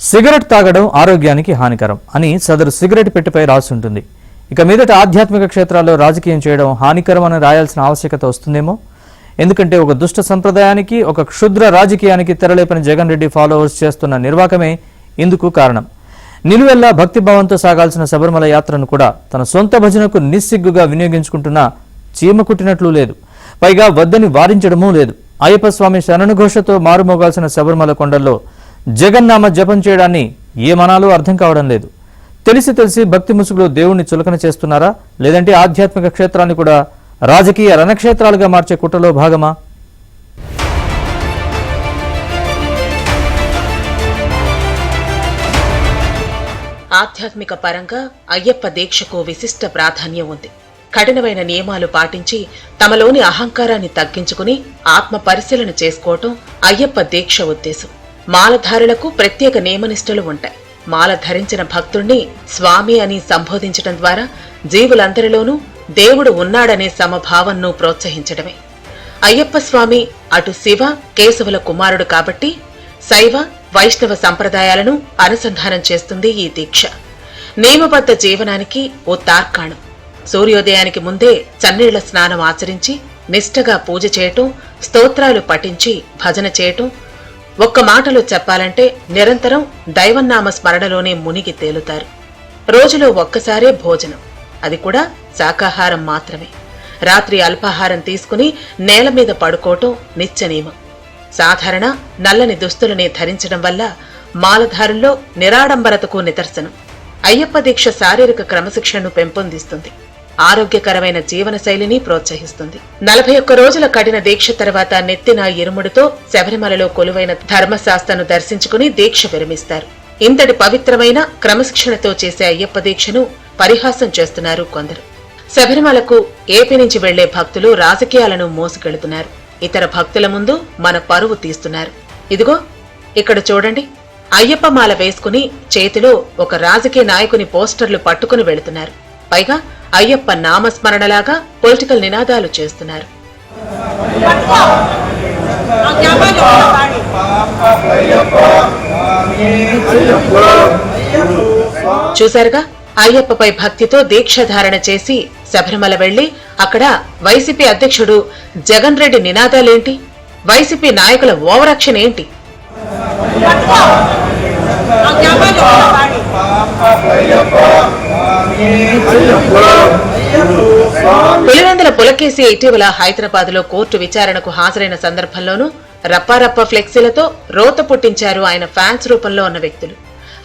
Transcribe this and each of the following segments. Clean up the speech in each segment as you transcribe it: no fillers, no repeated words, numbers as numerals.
Cigarette తాగడం ఆరోగ్యానికి హానికరం అని సదరు సిగరెట్ పెట్టెపై రాసి ఉంటుంది. ఇక మీదట ఆధ్యాత్మిక క్షేత్రాల్లో రాజకీయం చేయడం హానికరం అని రాయాల్సిన ఆవశ్యకత వస్తుందేమో. ఎందుకంటే ఒక దుష్ట సంప్రదాయానికి, ఒక క్షుద్ర రాజకీయానికి తెరలేపని జగన్ రెడ్డి ఫాలోవర్స్ చేస్తున్న నిర్వాకమే ఇందుకు కారణం. నిలువెల్లా భక్తిభావంతో సాగాల్సిన శబరిమల యాత్రను కూడా తన సొంత భజనకు నిస్సిగ్గుగా వినియోగించుకుంటున్న చీమ కుట్టినట్లు లేదు. పైగా వద్దని వారించడమూ లేదు. అయ్యప్ప స్వామి శరణుఘోషతో మారుమోగాల్సిన శబరిమల కొండల్లో జగన్నామ జపం చేయడాన్ని ఏమనాలో అర్థం కావడం లేదు. తెలిసి తెలిసి భక్తి ముసుగులో దేవుణ్ణి చులకన చేస్తున్నారా, లేదంటే ఆధ్యాత్మిక క్షేత్రాన్ని కూడా రాజకీయ రణక్షేత్రాలుగా మార్చే కుట్రలో భాగమా? ఆధ్యాత్మిక పరంగా అయ్యప్ప దీక్షకు విశిష్ట ప్రాధాన్యం ఉంది. కఠినమైన నియమాలు పాటించి తమలోని అహంకారాన్ని తగ్గించుకుని ఆత్మ పరిశీలన చేసుకోవటం అయ్యప్ప దీక్ష ఉద్దేశం. మాలధారులకు ప్రత్యేక నియమనిష్టలు ఉంటాయి. మాల ధరించిన భక్తుణ్ణి స్వామి అని సంబోధించడం ద్వారా జీవులందరిలోనూ దేవుడు ఉన్నాడనే సమభావంను ప్రోత్సహించడమే. అయ్యప్ప స్వామి అటు శివ, కేశవుల కుమారుడు కాబట్టి శైవ, వైష్ణవ సంప్రదాయాలను అనుసంధానం చేస్తుంది ఈ దీక్ష. నియమబద్ధ జీవనానికి ఓ తార్కాణం. సూర్యోదయానికి ముందే చన్నీళ్ల స్నానం ఆచరించి నిష్ఠగా పూజ చేయటం, స్తోత్రాలు పఠించి భజన చేయటం, ఒక్క మాటలో చెప్పాలంటే నిరంతరం దైవన్నామ స్మరణలోనే మునిగి తేలుతారు. రోజులో ఒక్కసారే భోజనం, అది కూడా శాకాహారం మాత్రమే. రాత్రి అల్పాహారం తీసుకుని నేల మీద పడుకోవటం నిత్య నియమం. సాధారణ నల్లని దుస్తులనే ధరించడం వల్ల మాలధారుల్లో నిరాడంబరతకు నిదర్శనం. అయ్యప్ప దీక్ష శారీరక క్రమశిక్షణను పెంపొందిస్తుంది, ఆరోగ్యకరమైన జీవనశైలిని ప్రోత్సహిస్తుంది. 41 రోజుల కఠిన దీక్ష తర్వాత నెత్తిన ఇరుముడితో శబరిమలలో కొలువైన ధర్మశాస్త్రను దర్శించుకుని దీక్ష విరమిస్తారు. ఇంతటి పవిత్రమైన క్రమశిక్షణతో చేసే అయ్యప్ప దీక్షను పరిహాసం చేస్తున్నారు కొందరు. శబరిమలకు ఏపీ నుంచి వెళ్లే భక్తులు రాజకీయాలను మోసుకెళ్తున్నారు. ఇతర భక్తుల ముందు మన పరువు తీస్తున్నారు. ఇదిగో ఇక్కడ చూడండి, అయ్యప్ప మాల వేసుకుని చేతిలో ఒక రాజకీయ నాయకుని పోస్టర్లు పట్టుకుని వెళుతున్నారు. పైగా అయ్యప్ప నామస్మరణలాగా పొలిటికల్ నినాదాలు చేస్తున్నారు. చూశారుగా, అయ్యప్పపై భక్తితో దీక్షధారణ చేసి శబరిమల వెళ్లి అక్కడ వైసీపీ అధ్యక్షుడు జగన్ రెడ్డి నినాదాలేంటి, వైసీపీ నాయకుల ఓవరాక్షన్ ఏంటి? పులివెందుల పులకేసి ఇటీవల హైదరాబాద్ లో కోర్టు విచారణకు హాజరైన సందర్భంలోనూ రప్పారప్ప ఫ్లెక్సీలతో రోత పుట్టించారు ఆయన ఫ్యాన్స్ రూపంలో ఉన్న వ్యక్తులు.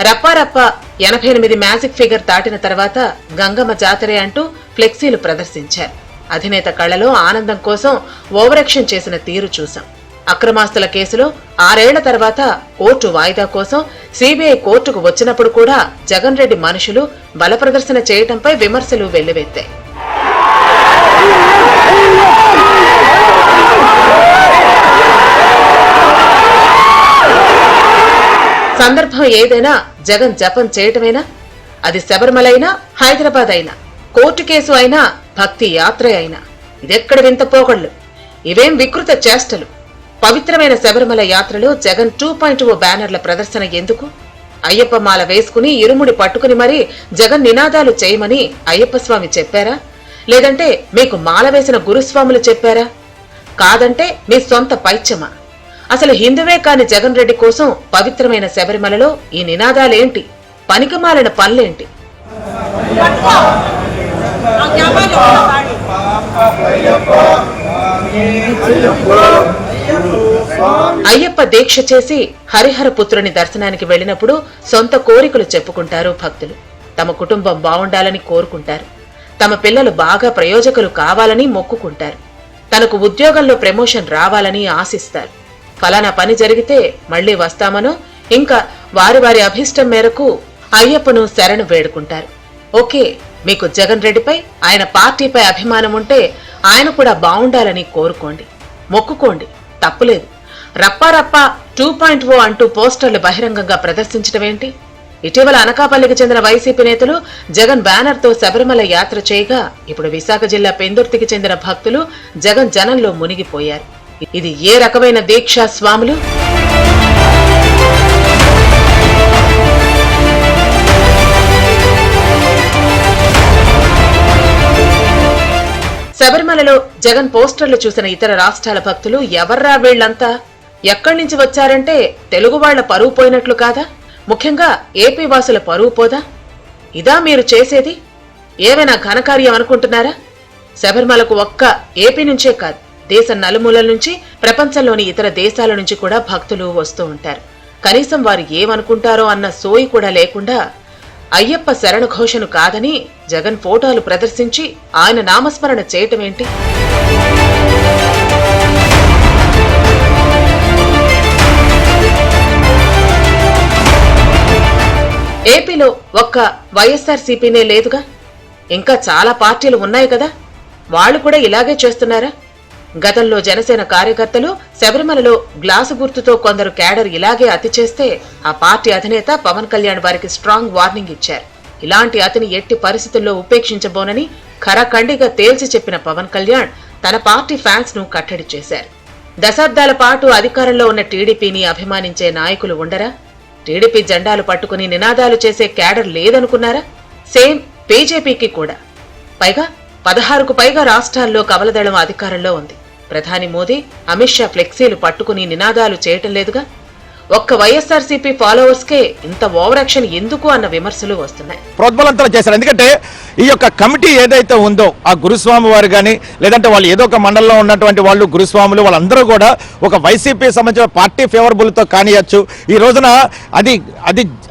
రప్పారప్ప 88 మ్యాజిక్ ఫిగర్ దాటిన తర్వాత గంగమ్మ జాతరే అంటూ ఫ్లెక్సీలు ప్రదర్శించారు. అధినేత కళ్లలో ఆనందం కోసం ఓవరాక్షన్ చేసిన తీరు చూశాం. అక్రమాస్తుల కేసులో 6 ఏళ్ల తర్వాత కోర్టు వాయిదా కోసం సిబిఐ కోర్టుకు వచ్చినప్పుడు కూడా జగన్ రెడ్డి మనుషులు బల ప్రదర్శన చేయటంపై విమర్శలు వెల్లువెత్తాయి. సందర్భం ఏదైనా జగన్ జపం చేయటమేనా? అది శబరిమల అయినా, హైదరాబాద్ అయినా, కోర్టు కేసు అయినా, భక్తి యాత్ర అయినా, ఇదెక్కడ వింత పోగళ్లు, ఇవేం వికృత చేష్టలు? పవిత్రమైన శబరిమల యాత్రలో జగన్ 2.0 బ్యానర్ల ప్రదర్శన ఎందుకు? అయ్యప్ప మాల వేసుకుని ఇరుముడి పట్టుకుని మరీ జగన్ నినాదాలు చేయమని అయ్యప్ప స్వామి చెప్పారా? లేదంటే మీకు మాల వేసిన గురుస్వాములు చెప్పారా? కాదంటే మీ సొంత పైత్యమా? అసలు హిందువే కాని జగన్ రెడ్డి కోసం పవిత్రమైన శబరిమలలో ఈ నినాదాలేంటి? పనికిమాలిన పనులేంటి? అయ్యప్ప దీక్ష చేసి హరిహర పుత్రుని దర్శనానికి వెళ్లినప్పుడు సొంత కోరికలు చెప్పుకుంటారు భక్తులు. తమ కుటుంబం బావుండాలని కోరుకుంటారు. తమ పిల్లలు బాగా ప్రయోజకులు కావాలని మొక్కుకుంటారు. తనకు ఉద్యోగంలో ప్రమోషన్ రావాలని ఆశిస్తారు. ఫలానా పని జరిగితే మళ్లీ వస్తామనో, ఇంకా వారి వారి అభిష్టం మేరకు అయ్యప్పను శరణు వేడుకుంటారు. ఓకే, మీకు జగన్ రెడ్డిపై, ఆయన పార్టీపై అభిమానం ఉంటే ఆయన కూడా బావుండాలని కోరుకోండి, మొక్కుకోండి, తప్పులేదు. రప్పారప్ప 2.0 అంటూ పోస్టర్లు బహిరంగంగా ప్రదర్శించడమేంటి? ఇటీవల అనకాపల్లికి చెందిన వైసీపీ నేతలు జగన్ బ్యానర్తో శబరిమల యాత్ర చేయగా ఇప్పుడు విశాఖ జిల్లా పెందుర్తికి చెందిన భక్తులు జగన్ జనంలో మునిగిపోయారు. ఇది ఏ రకమైన దీక్షా స్వాములు? శబరిమలలో జగన్ పోస్టర్లు చూసిన ఇతర రాష్ట్రాల భక్తులు ఎవర్రా వీళ్లంతా, ఎక్కడి నుంచి వచ్చారంటే తెలుగు వాళ్ల పరువు పోయినట్లు కాదా? ముఖ్యంగా ఏపీ వాసుల పరువు పోదా? ఇదా మీరు చేసేది? ఏమైనా ఘనకార్యం అనుకుంటున్నారా? శబరిమలకు ఒక్క ఏపీ నుంచే కాదు, దేశం నలుమూలల నుంచి, ప్రపంచంలోని ఇతర దేశాల నుంచి కూడా భక్తులు వస్తూ ఉంటారు. కనీసం వారు ఏమనుకుంటారో అన్న సోయి కూడా లేకుండా అయ్యప్ప శరణఘోషను కాదని జగన్ ఫోటోలు ప్రదర్శించి ఆయన నామస్మరణ చేయటమేంటి? ఏపీలో ఒక్క వైఎస్ఆర్సీపీనే లేదుగా, ఇంకా చాలా పార్టీలు ఉన్నాయి కదా, వాళ్లు కూడా ఇలాగే చేస్తున్నారా? గతంలో జనసేన కార్యకర్తలు శబరిమలలో గ్లాసు గుర్తుతో కొందరు క్యాడర్ ఇలాగే అతి చేస్తే ఆ పార్టీ అధినేత పవన్ కళ్యాణ్ వారికి స్ట్రాంగ్ వార్నింగ్ ఇచ్చారు. ఇలాంటి అతిని ఎట్టి పరిస్థితుల్లో ఉపేక్షించబోనని ఖరాఖండిగా తేల్చి చెప్పిన పవన్ కళ్యాణ్ తన పార్టీ ఫ్యాన్స్ ను కట్టడి చేశారు. దశాబ్దాల పాటు అధికారంలో ఉన్న టీడీపీని అభిమానించే నాయకులు ఉండరా? టీడీపీ జెండాలు పట్టుకుని నినాదాలు చేసే క్యాడర్ లేదనుకున్నారా? సేమ్ బీజేపీకి కూడా. పైగా 16కు పైగా రాష్ట్రాల్లో కమలదళం అధికారంలో ఉంది. ప్రధాని మోదీ, అమిత్ షా ఫ్లెక్సీలు పట్టుకుని నినాదాలు చేయటం లేదుగా. ఒక్క వైఎస్ఆర్సీపీ ఫాలోవర్స్ కే ఇంత ఓవర్ యాక్షన్ ఎందుకు అన్న విమర్శలు వస్తున్నాయి. ప్రోద్బలంతో చేశారు. ఎందుకంటే ఈ యొక్క కమిటీ ఏదైతే ఉందో ఆ గురుస్వామి వారు కానీ, లేదంటే వాళ్ళు ఏదో ఒక మండలంలో ఉన్నటువంటి వాళ్ళు గురుస్వాములు వాళ్ళందరూ కూడా ఒక వైసీపీ సంబంధించిన పార్టీ ఫేవరబుల్తో కానియచ్చు. ఈ రోజున అది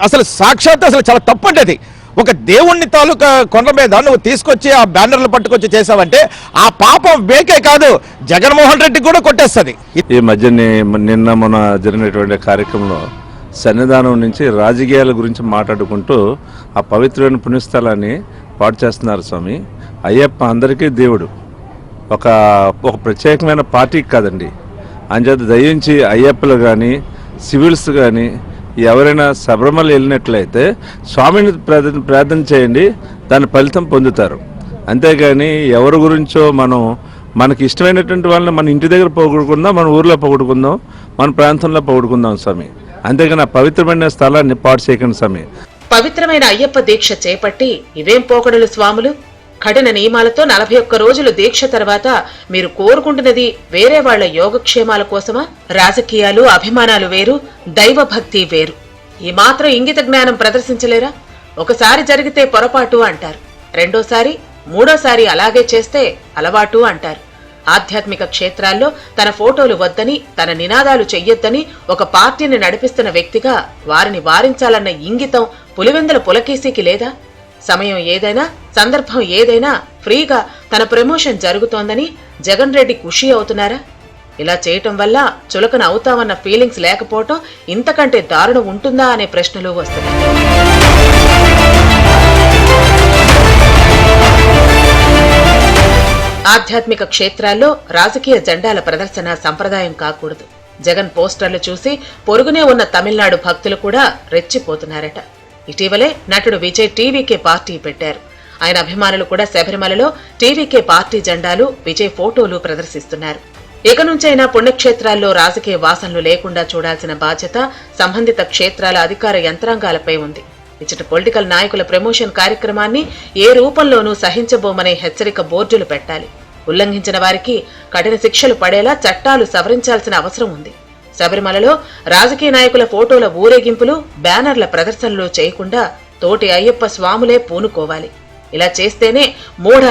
అసలు సాక్షాత్ అసలు చాలా తప్పు అంటే అది. ఒక దేవుణ్ణి తాలూకా కొండ మీద నువ్వు తీసుకొచ్చి ఆ బ్యానర్లు పట్టుకొచ్చి చేసావంటే ఆ పాపం వేకే కాదు, జగన్మోహన్ రెడ్డి కూడా కొట్టేస్తుంది. ఈ మధ్య నిన్న మొన్న జరిగినటువంటి కార్యక్రమంలో సన్నిధానం నుంచి రాజకీయాల గురించి మాట్లాడుకుంటూ ఆ పవిత్రమైన పుణ్యస్థలాన్ని పాడు చేస్తున్నారు స్వామి. అయ్యప్ప అందరికీ దేవుడు, ఒక ప్రత్యేకమైన పార్టీకి కాదండి. అంచేత దయించి అయ్యప్పలు కానీ సివిల్స్ కానీ ఎవరైనా శబరిమల వెళ్ళినట్లయితే స్వామిని ప్రార్థన చేయండి, దాని ఫలితం పొందుతారు. అంతేగాని ఎవరి గురించో మనకి ఇష్టమైనటువంటి వాళ్ళని మన ఇంటి దగ్గర పొగుడుకుందాం, మన ఊర్లో పొగుడుకుందాం, మన ప్రాంతంలో పొగుడుకుందాం స్వామి. అంతేగాని ఆ పవిత్రమైన స్థలాన్ని పాడు చేయకండి స్వామి. పవిత్రమైన అయ్యప్ప దీక్ష చేపట్టి ఇవేం పోకడలు స్వాములు? కఠిన నియమాలతో 41 రోజులు దీక్ష తర్వాత మీరు కోరుకుంటున్నది వేరే వాళ్ల యోగక్షేమాల కోసమా? రాజకీయాలు, అభిమానాలు వేరు, దైవభక్తి వేరు. ఈ మాత్రం ఇంగిత జ్ఞానం ప్రదర్శించలేరా? ఒకసారి జరిగితే పొరపాటు అంటారు, రెండోసారి మూడోసారి అలాగే చేస్తే అలవాటు అంటారు. ఆధ్యాత్మిక క్షేత్రాల్లో తన ఫోటోలు వద్దని, తన నినాదాలు చెయ్యొద్దని ఒక పార్టీని నడిపిస్తున్న వ్యక్తిగా వారిని వారించాలన్న ఇంగితం పులివెందుల పులకేశీకి లేదా? సమయం ఏదైనా, సందర్భం ఏదైనా ఫ్రీగా తన ప్రమోషన్ జరుగుతోందని జగన్ రెడ్డి ఖుషి అవుతున్నారా? ఇలా చేయటం వల్ల చులకన అవుతామన్న ఫీలింగ్స్ లేకపోవటం ఇంతకంటే దారుణం ఉంటుందా అనే ప్రశ్నలు వస్తున్నాయి. ఆధ్యాత్మిక క్షేత్రాల్లో రాజకీయ జెండాల ప్రదర్శన సంప్రదాయం కాకూడదు. జగన్ పోస్టర్లు చూసి పొరుగునే ఉన్న తమిళనాడు భక్తులు కూడా రెచ్చిపోతున్నారట. ఇటీవలే నటుడు విజయ్ టీవీకే పార్టీ పెట్టారు. ఆయన అభిమానులు కూడా శబరిమలలో టీవీకే పార్టీ జెండాలు, విజయ్ ఫోటోలు ప్రదర్శిస్తున్నారు. ఇక నుంచైనా పుణ్యక్షేత్రాల్లో రాజకీయ వాసనలు లేకుండా చూడాల్సిన బాధ్యత సంబంధిత క్షేత్రాల అధికార యంత్రాంగాలపై ఉంది. ఇచ్చట పొలిటికల్ నాయకుల ప్రమోషన్ కార్యక్రమాన్ని ఏ రూపంలోనూ సహించబోమనే హెచ్చరిక బోర్డులు పెట్టాలి. ఉల్లంఘించిన వారికి కఠిన శిక్షలు పడేలా చట్టాలు సవరించాల్సిన అవసరం ఉంది. శబరిమలలో రాజకీయ నాయకుల ఫోటోల ఊరేగింపులు, బ్యానర్ల ప్రదర్శనలు చేయకుండా తోటి అయ్యప్ప స్వాములే పూనుకోవాలి. ఇలా చేస్తేనే మూఢ